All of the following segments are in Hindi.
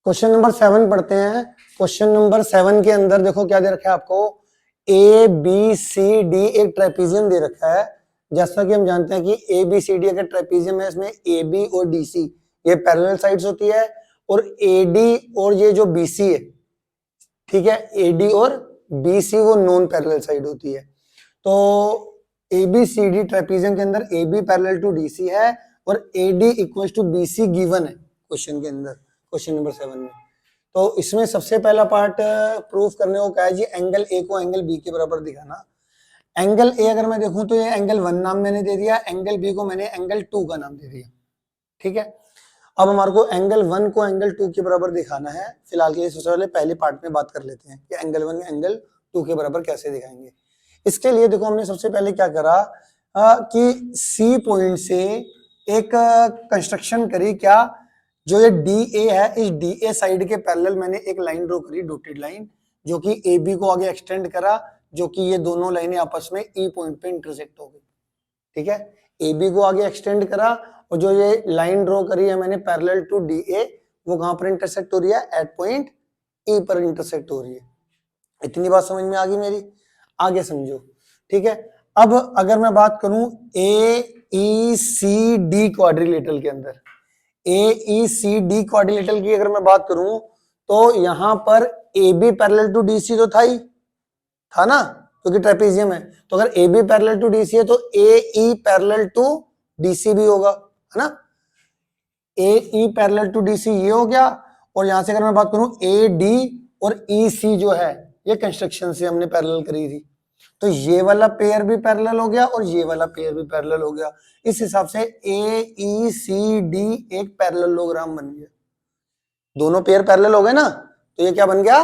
क्वेश्चन नंबर 7 पढ़ते हैं। क्वेश्चन नंबर 7 के अंदर देखो क्या दे रखा है आपको, ए बी सी डी एक ट्रेपीजियम दे रखा है। जैसा कि हम जानते हैं कि ए बी सी डी अगर ट्रेपीजियम है, इसमें ए बी और डी सी ये पैरेलल साइड्स होती है, और ए डी और ये जो बी सी है, ठीक है, ए डी और बी सी वो नॉन पैरेलल साइड होती है। तो A B C D trapezium के अंदर A B parallel to D C है और A D equal to B C given है क्वेश्चन के अंदर, क्वेश्चन नंबर 7 में। तो इसमें सबसे पहला पार्ट प्रूफ करने को क्या है जी, एंगल ए को एंगल बी के बराबर दिखाना। एंगल ए अगर मैं देखूं तो ये एंगल 1 नाम मैंने दे दिया, एंगल बी को मैंने एंगल 2 का नाम दे दिया, ठीक है। अब हमारे को एंगल 1 को एंगल 2 के बराबर दिखाना है। फिलहाल के लिए सबसे पहले पहले पार्ट में बात कर लेते हैं कि एंगल 1 एंगल 2 के बराबर कैसे दिखाएंगे। इसके लिए देखो हमने सबसे पहले क्या करा कि सी पॉइंट से एक कंस्ट्रक्शन करी, क्या, जो ये डी ए है, इस डी ए साइड के पैरेलल मैंने एक लाइन ड्रॉ करी, डॉटेड लाइन, जो कि ए बी को आगे एक्सटेंड करा, जो कि ये दोनों लाइनें आपस में ई पॉइंट पे इंटरसेक्ट हो गई, ठीक है। ए बी को आगे एक्सटेंड करा और जो ये लाइन ड्रॉ करी है मैंने पैरेलल टू डी ए, वो कहां पर इंटरसेक्ट हो रही है, एट पॉइंट ई पर इंटरसेक्ट हो रही है। इतनी बात समझ में आ गई मेरी, आगे समझो, ठीक है। अब अगर मैं बात करूं ए ई सी डी क्वाड्रिलेटरल के अंदर, ए ई सी डी क्वाड्रिलेटरल की अगर मैं बात करूं तो यहां पर A B parallel to D C तो था ना, क्योंकि ट्रेपीजियम है। तो अगर A B parallel to D C है तो A E parallel to D C भी होगा, है ना। A E parallel to D C ये हो गया, और यहां से अगर मैं बात करूं ए डी और ई सी जो है ये कंस्ट्रक्शन से हमने पैरेलल करी थी, तो ये वाला पेयर भी पैरेलल हो गया और ये वाला पेयर भी पैरेलल हो गया। इस हिसाब से ए ई सी डी एक पैरेललोग्राम बन गया। दोनों पेयर पैरेलल हो गए ना, तो ये क्या बन गया,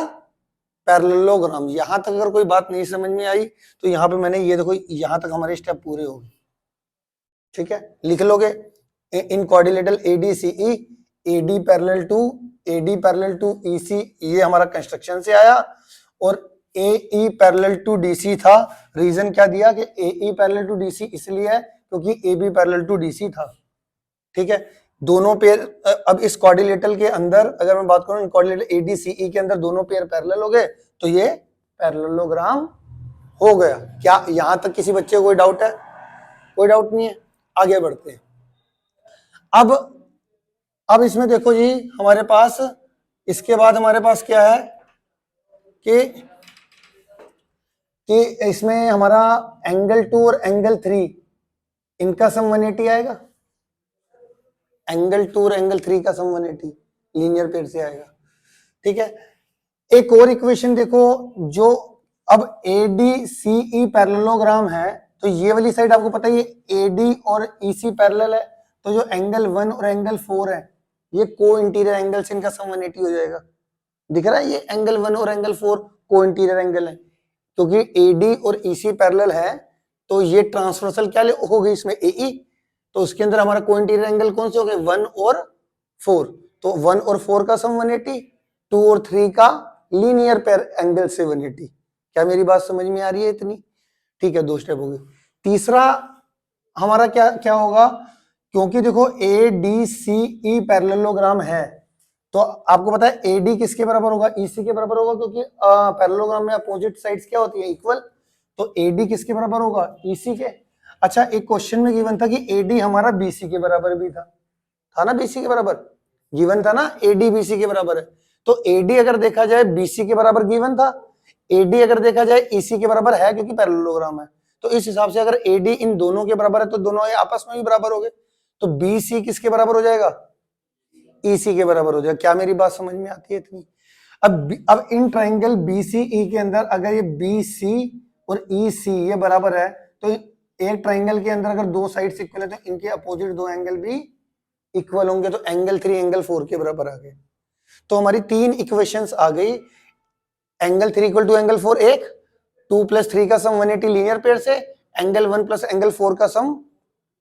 पैरेललोग्राम। यहां तक अगर कोई बात नहीं समझ में आई तो यहां पे मैंने ये देखो, यहां तक हमारे स्टेप पूरे हो गए, ठीक है। लिख लोगे in quadrilateral A D C E, A D parallel to E C, ये हमारा कंस्ट्रक्शन से आया, और A E parallel to D C था। रीजन क्या दिया कि A E parallel to D C इसलिए है क्योंकि A B parallel to D C था, ठीक है। दोनों पेयर, अब इस कोऑर्डिनेटल के अंदर अगर मैं बात करूं, कोऑर्डिनेटल ए डी सी ई के अंदर दोनों पेयर पैरेलल हो गए, तो ये पैरेललोग्राम हो गया। क्या यहां तक किसी बच्चे को कोई डाउट है? कोई डाउट नहीं है, आगे बढ़ते हैं। अब इसमें देखो जी, हमारे पास इसके बाद हमारे पास क्या है कि इसमें हमारा एंगल 2 और एंगल 3 इनका सम 180 आएगा। एंगल 2 और एंगल 3 का सम 180 लीनियर पेयर से आएगा, ठीक है। एक और इक्वेशन देखो, जो अब ए डी सी ई पैरेललोग्राम है, तो ये वाली साइड आपको पता है ये ए डी और ई सी पैरेलल है, तो जो एंगल 1 और एंगल 4 है ये को इंटीरियर एंगल से इनका सम 180 हो जाएगा। दिख रहा है, ये एंगल 1 और एंगल 4 को इंटीरियर एंगल है, क्योंकि ए डी और ई सी पैरेलल है, तो ये ट्रांसवर्सल क्या हो गई इसमें ए ई, तो उसके अंदर हमारा को इंटीरियर एंगल कौन से हो गए, 1 और 4, तो 1 और 4 का सम 180, 2 और 3 का लीनियर पेयर एंगल से 180। क्या मेरी बात समझ में आ रही है इतनी? ठीक है, 2 स्टेप हो गए। तीसरा हमारा क्या क्या होगा, क्योंकि देखो ए डी सी ई पैरेललोग्राम है, तो आपको पता है ए डी किसके बराबर होगा, ई सी के बराबर होगा, क्योंकि पैरेललोग्राम में अपोजिट साइड्स क्या होती है, इक्वल। तो ए डी किसके बराबर होगा, ई सी के। अच्छा, एक क्वेश्चन में गिवन था कि ए डी हमारा बी सी के बराबर भी था ना, बी सी के बराबर गिवन था ना, ए डी बी सी के बराबर है। तो ए डी अगर देखा जाए बी सी के बराबर गिवन था, ए डी अगर देखा जाए ई सी के बराबर है, क्योंकि पैरेललोग्राम है। तो इस हिसाब से अगर ए डी इन दोनों के बराबर है तो दोनों आपस में भी बराबर हो गए, तो बी सी किसके बराबर हो जाएगा, ई सी के बराबर हो जाएगा। क्या मेरी बात समझ में आती है इतनी? अब इन ट्राइंगल बी सी ई के अंदर अगर ये बी सी और ई सी ये बराबर है, तो एक ट्राइंगल के अंदर अगर दो साइड्स इक्वल है तो इनके अपोजिट दो एंगल भी इक्वल होंगे, तो एंगल 3 एंगल 4 के बराबर आ गए। तो हमारी 3 इक्वेशंस आ गई, एंगल 3 इक्वल टू एंगल 4 एक, 2 + 3 का सम 180 लीनियर पेयर से, एंगल 1 + एंगल 4 का सम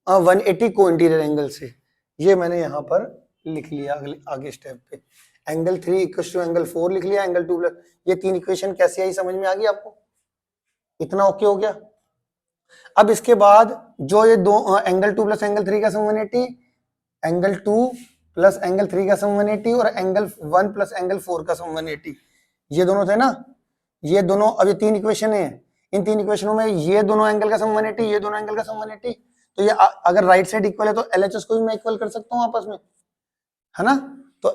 180 को इंटीरियर एंगल से। ये मैंने यहां पर लिख लिया आगे स्टेप पे, एंगल 3 इक्वल टू एंगल 4 लिख लिया, एंगल 2 ये 3 इक्वेशन कैसे आई, समझ में आ गई आपको? इतना ओके हो गया। अब इसके बाद जो ये दो एंगल 2 + एंगल 3 का सम 180, एंगल 2 प्लस एंगल 3 का सम 180 और एंगल 1 प्लस एंगल 4 का सम 180, ये दोनों थे ना, ये दोनों, अब ये 3 इक्वेशन है, इन 3 इक्वेशनों में ये दोनों एंगल का सम 180, ये दोनों एंगल का सम 180, तो ये अगर राइट साइड इक्वल है तो LHS को भी मैं इक्वल कर सकता हूँ आपस में, है ना। तो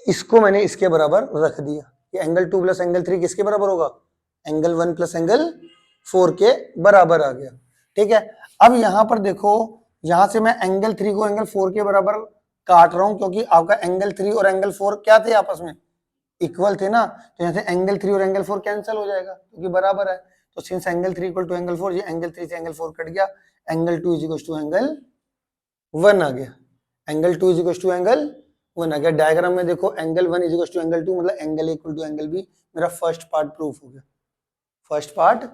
इसको मैंने इसके बराबर रख दिया कि एंगल 2 प्लस एंगल 3 किसके बराबर होगा, एंगल 1 प्लस एंगल 4 के बराबर आ गया। ठीक है, अब यहां पर देखो, यहां से मैं एंगल 3 को एंगल 4 के बराबर काट रहा हूं, क्योंकि आपका एंगल 3 और एंगल 4 क्या थे आपस में, इक्वल थे ना, तो यहाँ से एंगल 3 और एंगल 4 कैंसिल हो जाएगा क्योंकि बराबर है। तो since angle 3 equal to angle 4, ये एंगल 3 से एंगल 4 कट गया, angle 2 is equal to angle 1 आ गया, angle 2 is equal to angle 1 आ गया। डायग्राम में देखो angle 1 is equal to angle 2, मतलब angle equal to angle B, मेरा फर्स्ट पार्ट प्रूफ हो गया, फर्स्ट पार्ट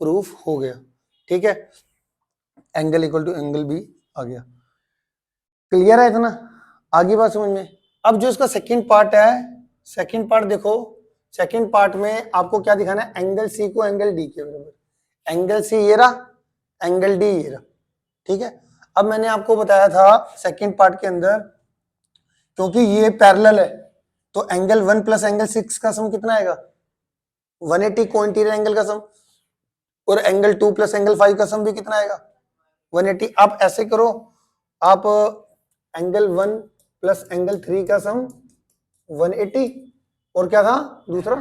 प्रूफ हो गया। ठीक है, angle equal to angle B आ गया। क्लियर है इतना, आगे बात समझ में। अब जो इसका सेकंड पार्ट है, सेकंड पार्ट देखो, सेकंड पार्ट में आपको क्या दिखाना है, एंगल सी को एंगल डी के बराबर, एंगल सी ये रहा, एंगल डी ये रहा। ठीक है, अब मैंने आपको बताया था सेकंड पार्ट के अंदर, क्योंकि ये पैरेलल है तो एंगल 1 प्लस एंगल 6 का सम कितना आएगा, 180 को इंटीरियर एंगल का सम, और एंगल 2 प्लस एंगल 5 का सम भी कितना आएगा, 180। आप ऐसे करो, आप एंगल 1 प्लस एंगल 3 का सम 180, और क्या था दूसरा,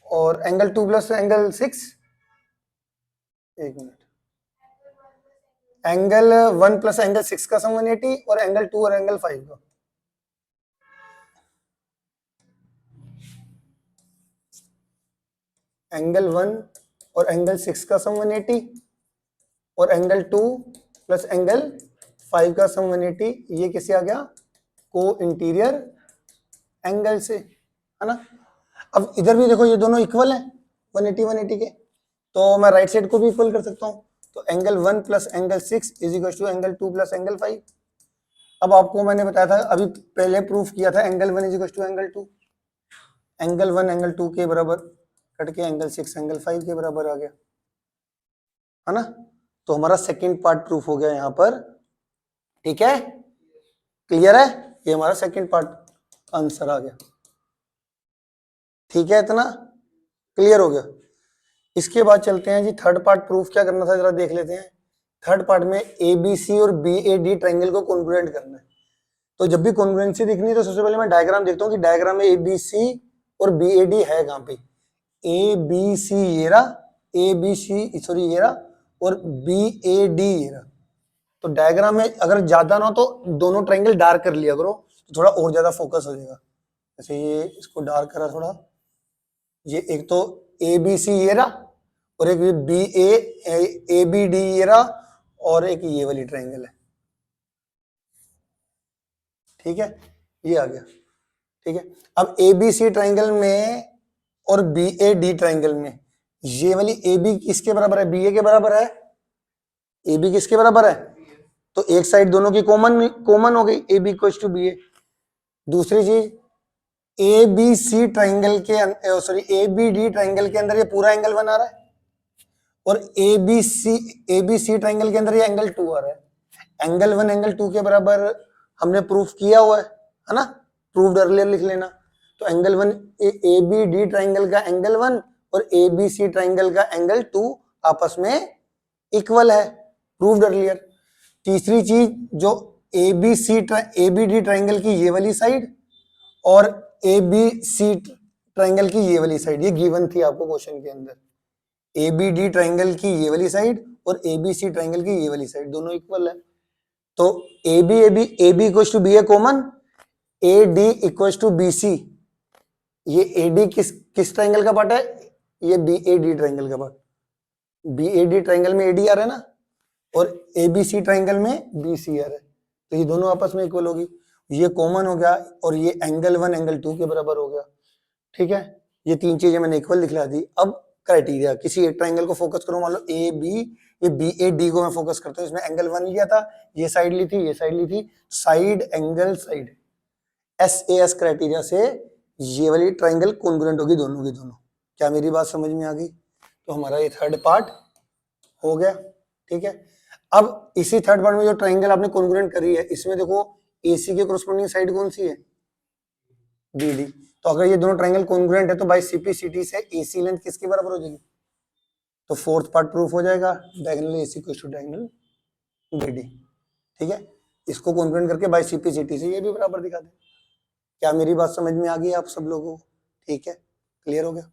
और एंगल 2 प्लस एंगल 6, एक मिनट, एंगल 1 प्लस एंगल 6 का सम 180 और एंगल 2 और एंगल 5 का, एंगल 1 और एंगल 6 का सम 180 और एंगल 2 प्लस एंगल 5 का सम 180, ये किससे आ गया, को इंटीरियर एंगल से, है ना। अब इधर भी देखो ये दोनों इक्वल है 180 के, तो मैं राइट साइड को भी इक्वल कर सकता हूँ, तो angle 1 plus angle 6 is equal to angle 2 plus angle 5। अब आपको मैंने बताया था, अभी पहले प्रूफ किया था, angle 1 is equal to angle 2, angle 1 angle 2 के बराबर कट के एंगल 6 एंगल 5 के बराबर आ गया, है ना। तो हमारा सेकंड पार्ट प्रूफ हो गया यहाँ पर। ठीक है, क्लियर है, ये हमारा सेकंड पार्ट आंसर आ गया। ठीक है, इतना क्लियर हो गया। इसके बाद चलते हैं जी थर्ड पार्ट प्रूफ क्या करना था, जरा देख लेते हैं। थर्ड पार्ट में ABC और BAD ट्रायंगल को कॉन्ग्रुएंट करना है। तो जब भी कॉन्ग्रुएंसी दिखनी है तो सबसे पहले मैं डायग्राम देखता हूँ कि डायग्राम में ABC और BAD है कहाँ पे। ABC ये रहा, ABC सॉरी ये रहा, और BAD ये रहा। तो डायग्राम में अगर ज्यादा ना हो तो दोनों ट्रायंगल डार्क कर लिया करो, तो थोड़ा और ज्यादा फोकस हो जाएगा। जैसे ये इसको डार्क करा थोड़ा, ये एक तो ABC ये रहा, और एक ABD ये रहा, और एक ये वाली ट्रायंगल है। ठीक है, ये आ गया। ठीक है, अब ABC ट्रायंगल में और BAD ट्रायंगल में ये वाली AB किसके बराबर है, BA के बराबर है। AB किसके बराबर है, तो एक साइड दोनों की कॉमन हो गई, AB इक्वल्स टू BA। दूसरी चीज, ABC ट्रायंगल के सॉरी ABD ट्रायंगल के अंदर ये पूरा एंगल बना रहा है, और ABC ट्रायंगल के अंदर ये एंगल 2 आ रहा है। एंगल 1 एंगल 2 के बराबर हमने प्रूफ किया हुआ है ना, प्रूव्ड अर्लियर लिख लेना। तो एंगल 1 ABD ट्रायंगल का एंगल 1 और ABC ट्रायंगल का एंगल 2 आपस में इक्वल है, प्रूव्ड अर्लियर। तीसरी चीज, जो ABD ट्रायंगल की ये वाली साइड और ABC ट्रायंगल की ये वाली साइड, ये गिवन थी आपको क्वेश्चन के अंदर। ABD ट्रायंगल की ये वाली साइड और ABC ट्रायंगल की ये वाली साइड दोनों इक्वल है। तो AB equals to BA common, AD equals to BC, ये AD किस ट्रायंगल का पार्ट है, ये BAD ट्रायंगल का पार्ट। BAD ट्रायंगल में AD आ रहा है ना, और ABC ट्रायंगल में BC आ रहा है, तो ये दोनों आपस में इक्वल होगी, ये कॉमन हो गया, और ये एंगल 1 एंगल 2 के बराबर हो गया। ठीक है, ये तीन चीजें मैंने इक्वल दिखला दी। अब क्राइटेरिया, किसी एक ट्रायंगल को फोकस करो, मान लो AB, ये BAD को मैं फोकस करता हूँ, इसमें एंगल 1 लिया था, ये साइड ली थी, ये साइड ली थी, side angle side, SAS criteria से ये वाली ट्रायंगल कॉन्ग्रुएंट होगी दोनों की दोनों। क्या मेरी बात समझ में आ गई? तो हमारा ये थर्ड पार्ट हो गया। ठीक है, अब इसी थर्ड पार्ट में जो ट्रायंगल आपने कॉन्ग्रुएंट करी है, इसमें देखो AC के कोरोस्पोंडिंग साइड कौन सी है? BD। तो अगर ये दोनों ट्रायंगल कॉन्ग्रुएंट है तो बाई CPCT से AC लेंथ किसके बराबर हो जाएगी? तो फोर्थ पार्ट प्रूफ हो जाएगा, diagonal AC equals to diagonal BD। ठीक है, इसको कॉन्ग्रुएंट करके बाई CPCT से ये भी बराबर दिखा दें। क्या मेरी बात समझ में आ गई आप सब लोगों को? ठीक है, क्लियर हो गया?